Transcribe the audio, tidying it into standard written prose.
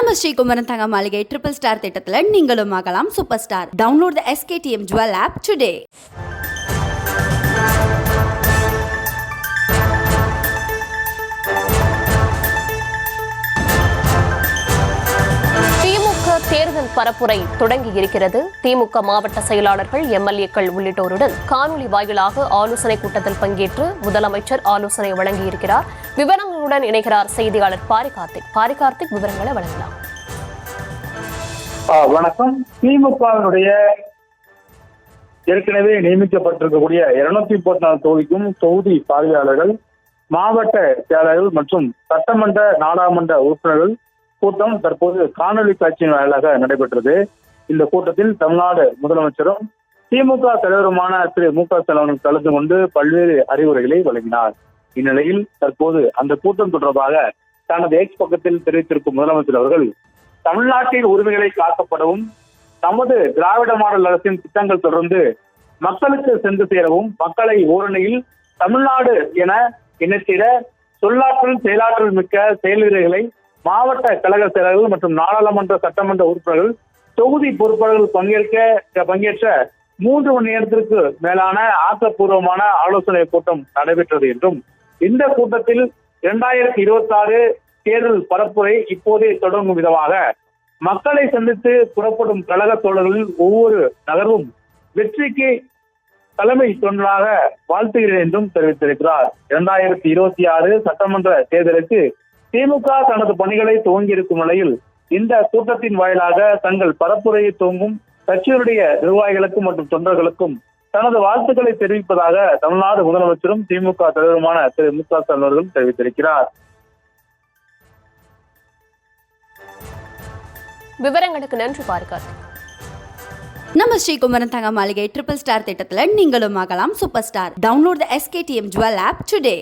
நம்ம ஸ்ரீகுமரன் தங்க மாளிகை ட்ரிபிள் ஸ்டார் திட்டத்தில் நீங்களும் ஆகலாம் super star. Download the SKTM Jewel app today. தேர்தல் பரப்புரை தொடங்கி இருக்கிறது. திமுக மாவட்ட செயலாளர்கள், MLA-க்கள் உள்ளிட்டோருடன் காணொலி வாயிலாக ஆலோசனை கூட்டத்தில் பங்கேற்று முதலமைச்சர் ஆலோசனை வழங்கியிருக்கிறார். விவரங்களுடன் இணைகிறார் செய்தியாளர் பாரிகார்த்திக். விவரங்களை வழங்கலாம். வணக்கம். திமுகவினுடைய ஏற்கனவே நியமிக்கப்பட்டிருக்கக்கூடிய 234 தொகுதிக்கும் தொகுதி பார்வையாளர்கள், மாவட்ட செயலாளர்கள் மற்றும் சட்டமன்ற நாடாளுமன்ற உறுப்பினர்கள் கூட்டம் தற்போது காணொலி காட்சியின் வாயிலாக நடைபெற்றது. இந்த கூட்டத்தில் தமிழ்நாடு முதலமைச்சரும் திமுக தலைவருமான திரு மு க ஸ்டாலின் கலந்து கொண்டு பல்வேறு அறிவுரைகளை வழங்கினார். இந்நிலையில் தற்போது அந்த கூட்டம் தொடர்பாக தனது எக்ஸ் பக்கத்தில் தெரிவித்திருக்கும் முதலமைச்சர் அவர்கள், தமிழ்நாட்டின் உரிமைகளை காக்கப்படவும், நமது திராவிட மாடல் அரசின் திட்டங்கள் தொடர்ந்து மக்களுக்கு சென்று சேரவும், மக்களை ஓரணியில் தமிழ்நாடு என இணைத்திட சொல்லாற்றல் செயலாற்றல் மிக்க செயல்வீரர்களை மாவட்ட கழக செயலாளர்கள் மற்றும் நாடாளுமன்ற சட்டமன்ற உறுப்பினர்கள், தொகுதி பொறுப்பாளர்கள் பங்கேற்ற 3 மணி நேரத்திற்கு மேலான ஆக்கப்பூர்வமான ஆலோசனை கூட்டம் நடைபெற்றது என்றும், இந்த கூட்டத்தில் 2026 தேர்தல் பரப்புரை இப்போதே தொடங்கும் விதமாக மக்களை சந்தித்து புறப்படும் கழக தோழர்களின் ஒவ்வொரு நகர்வும் வெற்றிக்கு தலைமை தொண்டராக வாழ்த்துகிறேன் என்றும் தெரிவித்திருக்கிறார். 2026 சட்டமன்ற தேர்தலுக்கு திமுக தனது பணிகளை துவங்கியிருக்கும் நிலையில் இந்த கூட்டத்தின் வாயிலாக தங்கள் பரப்புரையை துவங்கும் கட்சியினுடைய நிர்வாகிகளுக்கும் மற்றும் தொண்டர்களுக்கும் தனது வாழ்த்துக்களை தெரிவிப்பதாக தமிழ்நாடு முதலமைச்சரும் திமுக தலைவருமான திரு மு க ஸ்டாலின் அவர்கள் தெரிவித்திருக்கிறார். விவரங்களுக்கு நன்றி பாரிகார்த்திக். நம்ம ஸ்ரீகுமரன் தங்க மாளிகை ட்ரிபிள் ஸ்டார் திட்டத்தில் நீங்களும் ஆகலாம் super star. Download the SKTM Jewel app today.